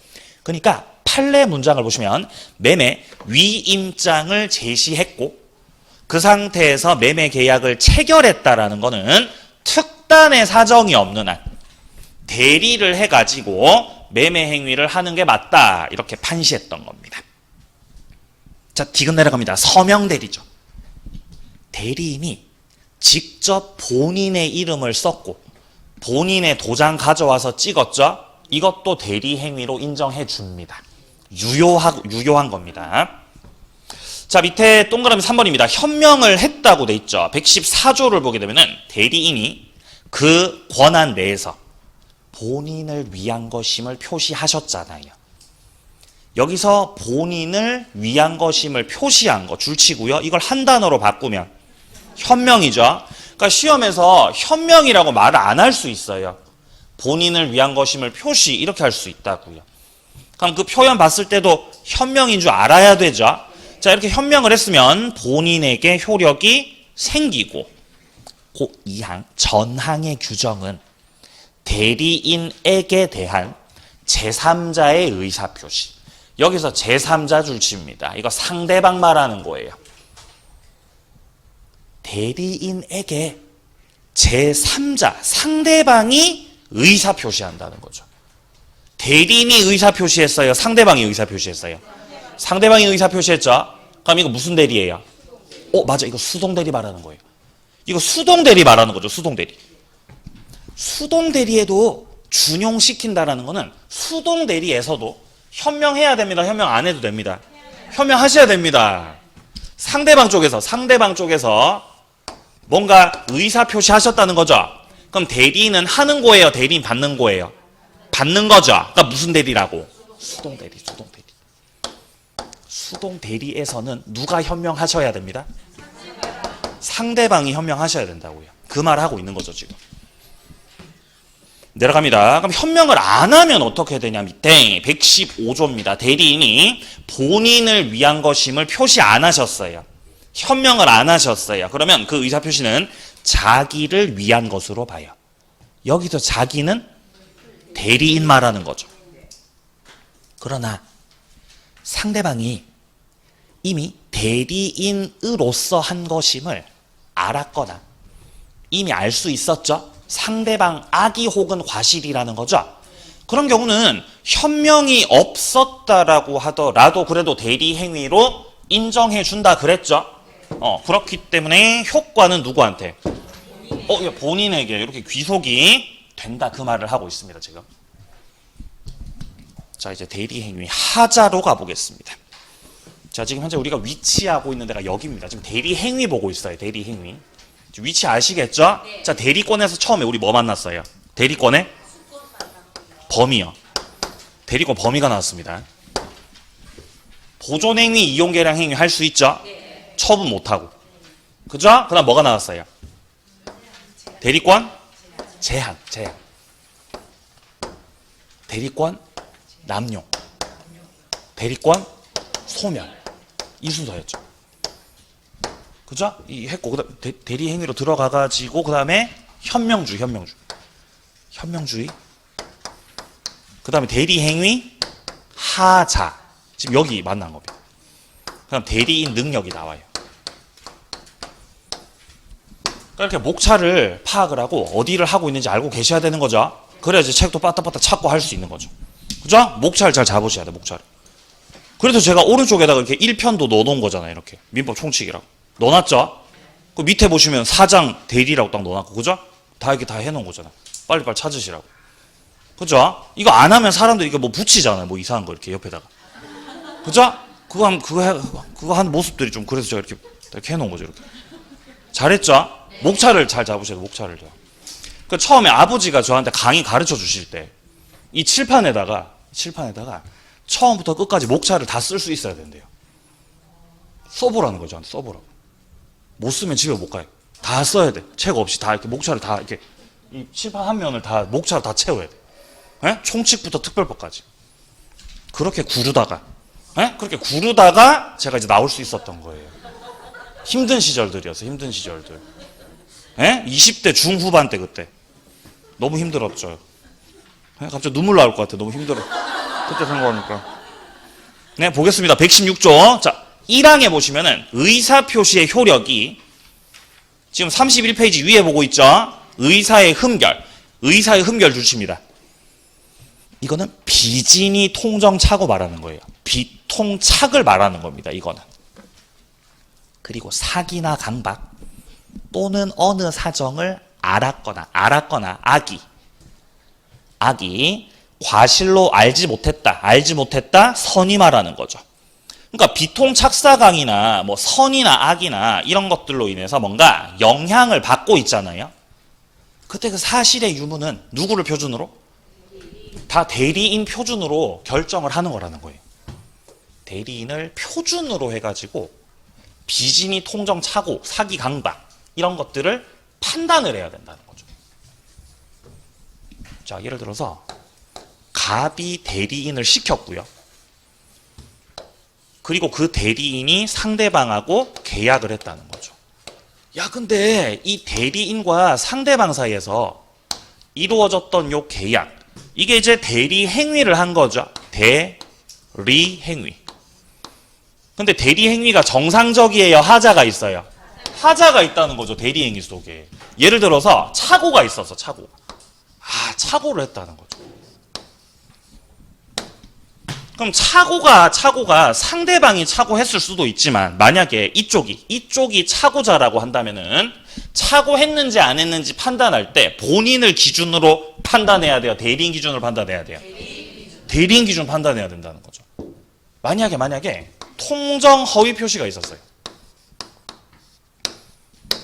그러니까 판례 문장을 보시면 매매 위임장을 제시했고 그 상태에서 매매 계약을 체결했다라는 거는 특단의 사정이 없는 한 대리를 해가지고 매매 행위를 하는 게 맞다 이렇게 판시했던 겁니다. 자, 디귿 내려갑니다. 서명 대리죠. 대리인이 직접 본인의 이름을 썼고 본인의 도장 가져와서 찍었죠. 이것도 대리 행위로 인정해 줍니다. 유효한 겁니다. 자, 밑에 동그라미 3번입니다. 현명을 했다고 돼 있죠. 114조를 보게 되면은 대리인이 그 권한 내에서 본인을 위한 것임을 표시하셨잖아요. 여기서 본인을 위한 것임을 표시한 거 줄치고요. 이걸 한 단어로 바꾸면 현명이죠. 그러니까 시험에서 현명이라고 말을 안 할 수 있어요. 본인을 위한 것임을 표시 이렇게 할 수 있다고요. 그럼 그 표현 봤을 때도 현명인 줄 알아야 되죠. 자, 이렇게 현명을 했으면 본인에게 효력이 생기고 그 2항 전항의 규정은 대리인에게 대한 제3자의 의사표시. 여기서 제3자 줄치입니다. 이거 상대방 말하는 거예요. 대리인에게 제3자, 상대방이 의사표시한다는 거죠. 대리인이 의사표시했어요? 상대방이 의사표시했어요? 상대방이 의사표시했죠? 그럼 이거 무슨 대리예요? 맞아. 이거 수동대리 말하는 거예요. 이거 수동대리 말하는 거죠. 수동대리. 수동대리에도 준용시킨다라는 거는 수동대리에서도 현명해야 됩니다. 현명 안 해도 됩니다. 현명하셔야 됩니다. 상대방 쪽에서 뭔가 의사표시 하셨다는 거죠. 그럼 대리인은 하는 거예요? 대리인 받는 거예요? 받는 거죠. 그러니까 무슨 대리라고? 수동대리. 수동대리에서는 누가 현명하셔야 됩니다? 상대방이 현명하셔야 된다고요. 그 말을 하고 있는 거죠, 지금. 내려갑니다. 그럼 현명을 안 하면 어떻게 되냐? 밑에 115조입니다. 대리인이 본인을 위한 것임을 표시 안 하셨어요. 현명을 안 하셨어요. 그러면 그 의사표시는 자기를 위한 것으로 봐요. 여기서 자기는 대리인 말하는 거죠. 그러나 상대방이 이미 대리인으로서 한 것임을 알았거나 이미 알 수 있었죠. 상대방 악의 혹은 과실이라는 거죠. 그런 경우는 현명이 없었다라고 하더라도 그래도 대리 행위로 인정해 준다 그랬죠. 그렇기 때문에 효과는 누구한테? 본인에게 이렇게 귀속이 된다 그 말을 하고 있습니다, 지금. 자, 이제 대리 행위 하자로 가보겠습니다. 자, 지금 현재 우리가 위치하고 있는 데가 여기입니다. 지금 대리 행위 보고 있어요. 대리 행위. 위치 아시겠죠? 네. 자, 대리권에서 처음에 우리 뭐 만났어요? 대리권에? 범위요. 대리권 범위가 나왔습니다. 보존행위, 이용계량 행위 할 수 있죠? 네. 처분 못하고. 그죠? 그 다음 뭐가 나왔어요? 대리권? 제한. 대리권? 남용. 대리권? 소멸. 이 순서였죠. 그죠? 이 했고, 그다음 대리 행위로 들어가가지고, 그 다음에 현명주의. 그 다음에 대리 행위 하자. 지금 여기 만난 겁니다. 그 다음 대리인 능력이 나와요. 그러니까 이렇게 목차를 파악을 하고 어디를 하고 있는지 알고 계셔야 되는 거죠. 그래야지 책도 빠따빠따 찾고 할 수 있는 거죠. 그죠? 목차를 잘 잡으셔야 돼, 목차를. 그래서 제가 오른쪽에다가 이렇게 1편도 넣어놓은 거잖아요. 이렇게. 민법 총칙이라고. 넣어놨죠? 그 밑에 보시면 사장 대리라고 딱 넣어놨고, 그죠? 다 이렇게 다 해놓은 거잖아. 빨리빨리 찾으시라고. 그죠? 이거 안 하면 사람들이 이거 뭐 붙이잖아요. 뭐 이상한 거 이렇게 옆에다가. 그죠? 그거 한 모습들이 좀 그래서 제가 이렇게 해놓은 거죠. 이렇게. 잘했죠? 목차를 잘 잡으셔야 돼요. 목차를요. 그 처음에 아버지가 저한테 강의 가르쳐 주실 때 이 칠판에다가 처음부터 끝까지 목차를 다 쓸 수 있어야 된대요. 써보라는 거죠. 저한테 써보라고. 못 쓰면 집에 못 가요. 다 써야 돼. 책 없이 다 이렇게 목차를 다 이렇게 이 칠판 한 면을 다 목차로 다 채워야 돼. 예? 총칙부터 특별법까지. 그렇게 구르다가 제가 이제 나올 수 있었던 거예요. 힘든 시절들이었어요. 힘든 시절들. 예? 20대 중후반 때 그때. 너무 힘들었죠. 예? 갑자기 눈물 나올 것 같아. 너무 힘들어. 그때 생각하니까. 네, 보겠습니다. 116조. 자, 1항에 보시면은 의사표시의 효력이 지금 31페이지 위에 보고 있죠. 의사의 흠결 줄칩니다. 이거는 비진이 통정차고 말하는 거예요. 비통착을 말하는 겁니다. 이거는. 그리고 사기나 강박 또는 어느 사정을 알았거나 악이 과실로 알지 못했다 선이 말하는 거죠. 그러니까 비통착사강이나 뭐 선이나 악이나 이런 것들로 인해서 뭔가 영향을 받고 있잖아요. 그때 그 사실의 유무는 누구를 표준으로? 다 대리인 표준으로 결정을 하는 거라는 거예요. 대리인을 표준으로 해가지고 비진이 통정 착오, 사기 강박 이런 것들을 판단을 해야 된다는 거죠. 자, 예를 들어서 갑이 대리인을 시켰고요. 그리고 그 대리인이 상대방하고 계약을 했다는 거죠. 야, 근데 이 대리인과 상대방 사이에서 이루어졌던 요 계약, 이게 이제 대리 행위를 한 거죠. 대리 행위. 근데 대리 행위가 정상적이에요? 하자가 있어요? 하자가 있다는 거죠. 대리 행위 속에. 예를 들어서 착오가 있어서 착오가. 착오를 했다는 거죠. 그럼 착오가 상대방이 착오했을 수도 있지만 만약에 이쪽이 착오자라고 한다면은 착오했는지 안 했는지 판단할 때 본인을 기준으로 판단해야 돼요? 대리인 기준으로 판단해야 돼요? 대리인 기준 판단해야 된다는 거죠. 만약에 통정 허위 표시가 있었어요.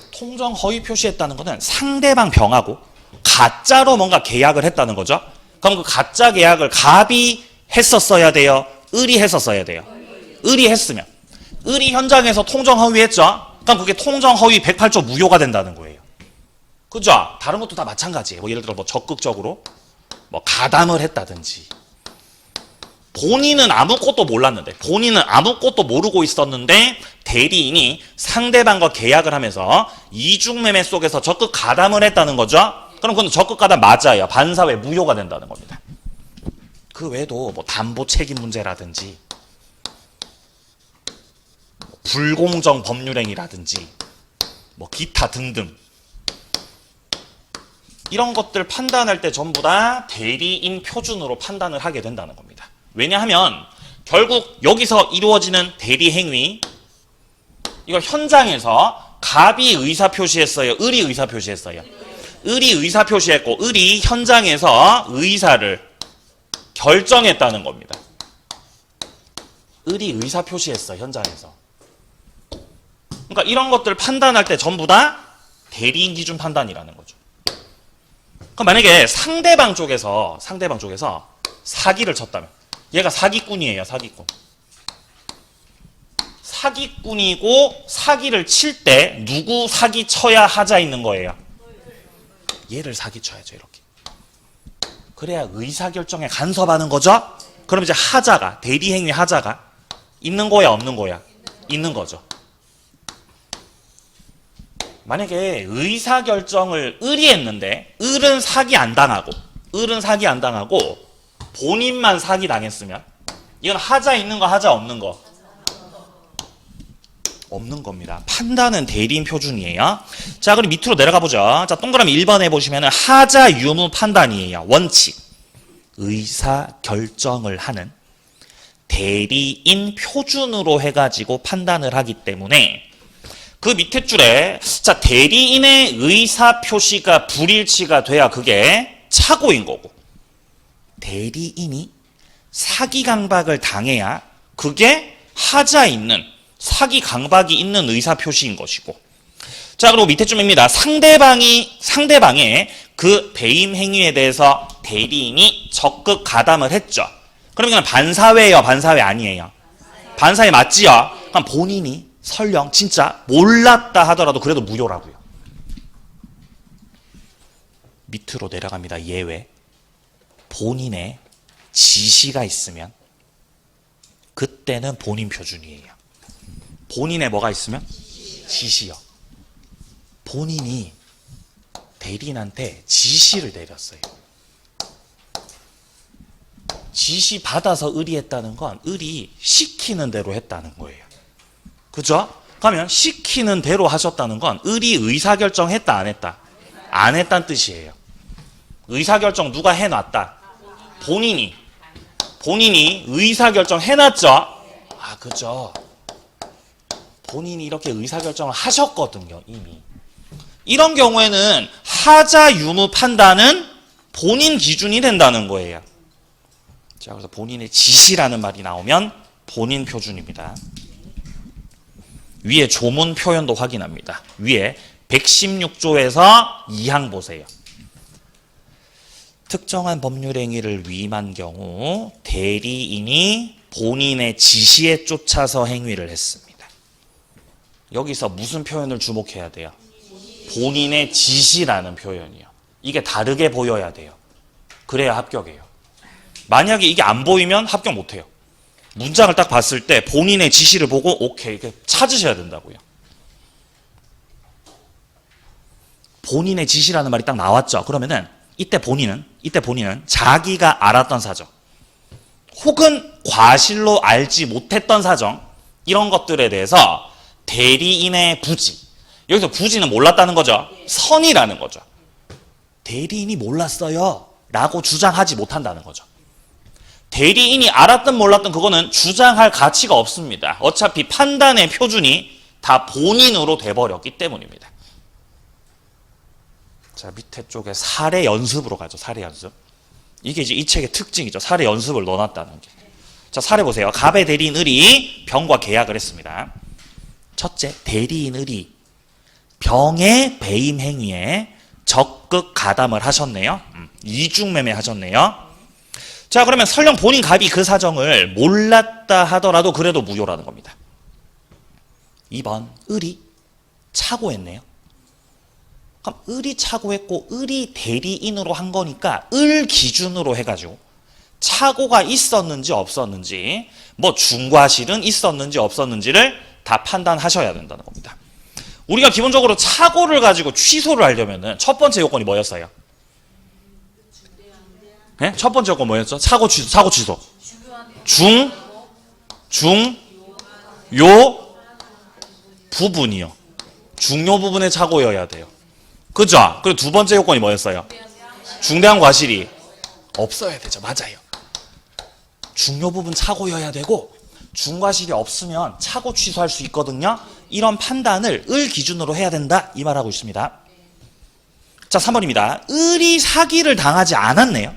통정 허위 표시했다는 거는 상대방 병하고 가짜로 뭔가 계약을 했다는 거죠. 그럼 그 가짜 계약을 갑이 했었어야 돼요? 을이 했었어야 돼요? 을이 했으면. 을이 현장에서 통정 허위했죠? 그럼 그게 통정 허위 108조 무효가 된다는 거예요. 그죠? 다른 것도 다 마찬가지예요. 뭐 예를 들어 적극적으로 가담을 했다든지. 본인은 아무것도 몰랐는데, 본인은 아무것도 모르고 있었는데 대리인이 상대방과 계약을 하면서 이중매매 속에서 적극 가담을 했다는 거죠? 그럼 그건 적극 가담 맞아요. 반사회 무효가 된다는 겁니다. 그 외에도 담보 책임 문제라든지 불공정 법률행위라든지 기타 등등 이런 것들 판단할 때 전부 다 대리인 표준으로 판단을 하게 된다는 겁니다. 왜냐하면 결국 여기서 이루어지는 대리 행위, 이거 현장에서 갑이 의사 표시했어요? 을이 의사 표시했어요? 을이 의사 표시했고 을이 현장에서 의사를 결정했다는 겁니다. 을이 의사 표시했어, 현장에서. 그러니까 이런 것들 판단할 때 전부 다 대리인 기준 판단이라는 거죠. 그럼 만약에 상대방 쪽에서 사기를 쳤다면, 얘가 사기꾼이에요, 사기꾼. 사기꾼이고 사기를 칠 때 누구 사기 쳐야 하자 있는 거예요? 얘를 사기 쳐야죠, 이렇게. 그래야 의사결정에 간섭하는 거죠? 그럼 이제 하자가, 대리행위 하자가 있는 거야, 없는 거야? 있는 거죠. 만약에 의사결정을 을이 했는데 을은 사기 안 당하고 본인만 사기 당했으면 이건 하자 있는 거, 하자 없는 거? 없는 겁니다. 판단은 대리인 표준이에요. 자, 그럼 밑으로 내려가 보죠. 자, 동그라미 1번에 보시면은 하자 유무 판단이에요. 원칙. 의사 결정을 하는 대리인 표준으로 해가지고 판단을 하기 때문에 그 밑에 줄에 자, 대리인의 의사 표시가 불일치가 돼야 그게 착오인 거고, 대리인이 사기 강박을 당해야 그게 하자 있는, 사기 강박이 있는 의사 표시인 것이고. 자, 그리고 밑에 줄입니다. 상대방의 그 배임 행위에 대해서 대리인이 적극 가담을 했죠. 그러면 반사회예요, 반사회 아니에요? 반사회 맞지요? 그럼 본인이 설령 진짜 몰랐다 하더라도 그래도 무효라고요. 밑으로 내려갑니다. 예외. 본인의 지시가 있으면 그때는 본인 표준이에요. 본인의 뭐가 있으면? 지시요. 본인이 대리인한테 지시를 내렸어요. 지시 받아서 의리했다는 건 을이 시키는 대로 했다는 거예요. 그죠? 그러면 시키는 대로 하셨다는 건 을이 의사결정 했다, 안 했다? 안 했다는 뜻이에요. 의사결정 누가 해놨다? 본인이 의사결정 해놨죠? 그죠? 본인이 이렇게 의사결정을 하셨거든요, 이미. 이런 경우에는 하자 유무 판단은 본인 기준이 된다는 거예요. 자, 그래서 본인의 지시라는 말이 나오면 본인 표준입니다. 위에 조문 표현도 확인합니다. 위에 116조에서 2항 보세요. 특정한 법률 행위를 위임한 경우 대리인이 본인의 지시에 쫓아서 행위를 했습니다. 여기서 무슨 표현을 주목해야 돼요? 본인의 지시라는 표현이요. 이게 다르게 보여야 돼요. 그래야 합격이에요. 만약에 이게 안 보이면 합격 못해요. 문장을 딱 봤을 때 본인의 지시를 보고 오케이 이렇게 찾으셔야 된다고요. 본인의 지시라는 말이 딱 나왔죠. 그러면은 이때 본인은 자기가 알았던 사정 혹은 과실로 알지 못했던 사정 이런 것들에 대해서 대리인의 부지, 여기서 부지는 몰랐다는 거죠. 선이라는 거죠. 대리인이 몰랐어요 라고 주장하지 못한다는 거죠. 대리인이 알았든 몰랐든 그거는 주장할 가치가 없습니다. 어차피 판단의 표준이 다 본인으로 돼버렸기 때문입니다. 자, 밑에 쪽에 사례 연습으로 가죠. 사례 연습. 이게 이제 이 책의 특징이죠. 사례 연습을 넣어놨다는 게. 자, 사례 보세요. 갑의 대리인 을이 병과 계약을 했습니다. 첫째, 대리인 을이 병의 배임 행위에 적극 가담을 하셨네요. 이중매매 하셨네요. 자, 그러면 설령 본인 갑이 그 사정을 몰랐다 하더라도 그래도 무효라는 겁니다. 2번, 을이 착오했네요. 그럼 을이 착오했고 을이 대리인으로 한 거니까 을 기준으로 해가지고 착오가 있었는지 없었는지 뭐 중과실은 있었는지 없었는지를 다 판단하셔야 된다는 겁니다. 우리가 기본적으로 착오를 가지고 취소를 하려면은 첫 번째 요건이 뭐였어요? 네? 첫 번째 요건 뭐였죠? 착오 취소. 요 부분이요. 중요 부분의 착오여야 돼요. 그죠? 그리고 두 번째 요건이 뭐였어요? 중대한 과실이 없어야 되죠. 맞아요. 중요 부분 착오여야 되고 중과실이 없으면 착오 취소할 수 있거든요. 이런 판단을 을 기준으로 해야 된다. 이 말하고 있습니다. 자, 3번입니다. 을이 사기를 당하지 않았네요.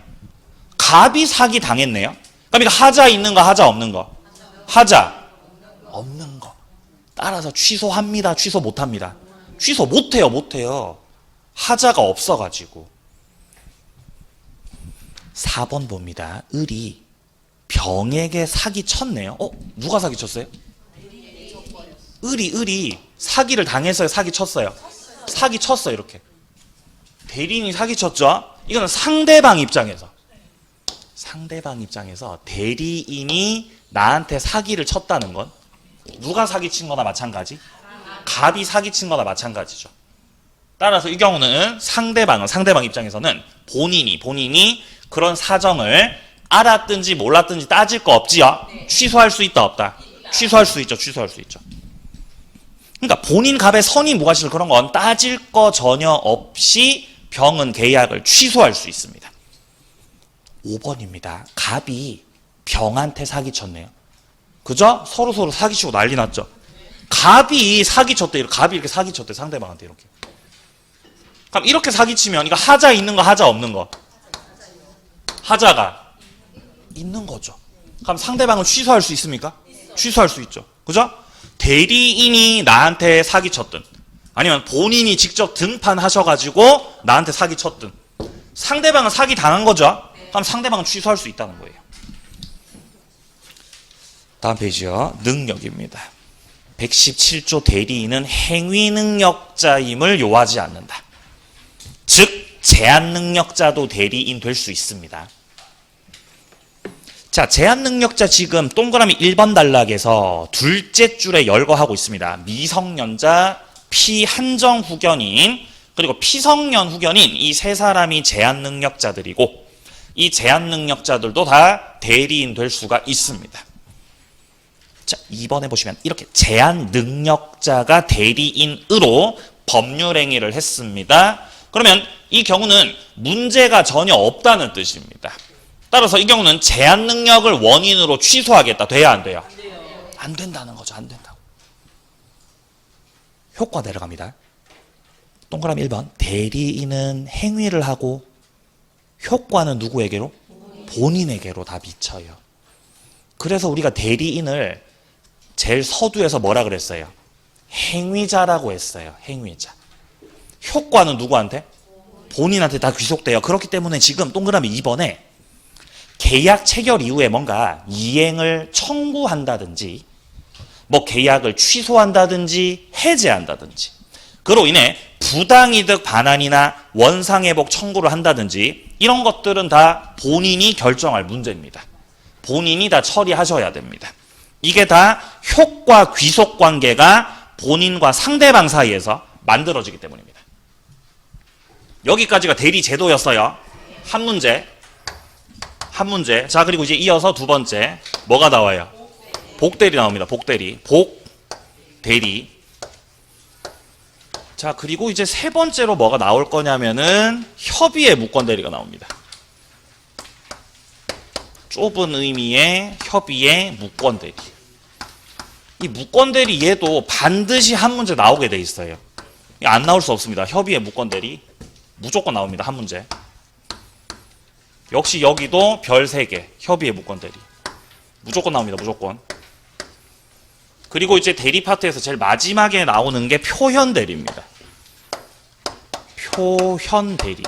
갑이 사기 당했네요. 그럼 이거 하자 있는 거 하자 없는 거? 하자 없는 거. 따라서 취소합니다. 취소 못합니다. 취소 못해요. 하자가 없어가지고. 4번 봅니다. 을이 병에게 사기 쳤네요. 누가 사기 쳤어요? 을이 사기를 당했어요? 사기 쳤어요? 사기 쳤어요. 이렇게. 대리인이 사기 쳤죠? 이거는 상대방 입장에서 대리인이 나한테 사기를 쳤다는 건 누가 사기 친 거나 마찬가지? 갑이 사기 친 거나 마찬가지죠. 따라서 이 경우는 상대방 입장에서는 본인이 그런 사정을 알았든지 몰랐든지 따질 거 없지요? 취소할 수 있다 없다? 취소할 수 있죠. 그러니까 본인 갑의 선의 무과실 그런 건 따질 거 전혀 없이 병은 계약을 취소할 수 있습니다. 5번입니다. 갑이 병한테 사기쳤네요. 그죠? 서로 사기치고 난리 났죠. 갑이 사기쳤대. 갑이 이렇게 사기쳤대. 상대방한테 이렇게. 그럼 이렇게 사기치면 이거 하자 있는 거 하자 없는 거? 하자가 있는 거죠. 그럼 상대방은 취소할 수 있습니까? 취소할 수 있죠. 그죠? 대리인이 나한테 사기쳤든 아니면 본인이 직접 등판하셔가지고 나한테 사기쳤든 상대방은 사기 당한 거죠. 그럼 상대방은 취소할 수 있다는 거예요. 다음 페이지요. 능력입니다. 117조 대리인은 행위 능력자임을 요하지 않는다. 즉 제한 능력자도 대리인 될 수 있습니다. 자, 제한 능력자 지금 동그라미 1번 단락에서 둘째 줄에 열거하고 있습니다. 미성년자, 피한정 후견인, 그리고 피성년 후견인 이 세 사람이 제한 능력자들이고 이 제한 능력자들도 다 대리인 될 수가 있습니다. 자, 2번에 보시면 이렇게 제한 능력자가 대리인으로 법률 행위를 했습니다. 그러면 이 경우는 문제가 전혀 없다는 뜻입니다. 따라서 이 경우는 제한 능력을 원인으로 취소하겠다. 돼야 안 돼요? 안 된다는 거죠. 안 된다고. 효과 내려갑니다. 동그라미 1번. 대리인은 행위를 하고 효과는 누구에게로? 본인에게로 다 미쳐요. 그래서 우리가 대리인을 제일 서두에서 뭐라 그랬어요? 행위자라고 했어요. 행위자. 효과는 누구한테? 본인한테 다 귀속돼요. 그렇기 때문에 지금 동그라미 2번에 계약 체결 이후에 뭔가 이행을 청구한다든지 뭐 계약을 취소한다든지 해제한다든지 그로 인해 부당이득 반환이나 원상회복 청구를 한다든지 이런 것들은 다 본인이 결정할 문제입니다. 본인이 다 처리하셔야 됩니다. 이게 다 효과 귀속 관계가 본인과 상대방 사이에서 만들어지기 때문입니다. 여기까지가 대리 제도였어요. 한 문제. 한 문제. 자, 그리고 이제 이어서 두 번째. 뭐가 나와요? 복대리 나옵니다. 복대리. 복대리. 자, 그리고 이제 세 번째로 뭐가 나올 거냐면은 협의의 무권대리가 나옵니다. 좁은 의미의 협의의 무권대리. 이 무권대리 얘도 반드시 한 문제 나오게 돼 있어요. 안 나올 수 없습니다. 협의의 무권대리. 무조건 나옵니다. 한 문제. 역시 여기도 별 3개. 협의의 무권대리. 무조건 나옵니다. 무조건. 그리고 이제 대리 파트에서 제일 마지막에 나오는 게 표현대리입니다. 표현대리.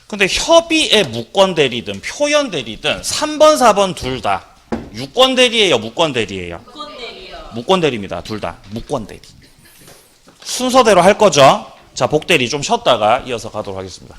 근데 협의의 무권대리든 표현대리든 3번, 4번 둘 다 유권대리예요, 무권대리예요? 무권대리요. 무권대리입니다. 둘 다 무권대리. 순서대로 할 거죠? 자, 복대리 좀 쉬었다가 이어서 가도록 하겠습니다.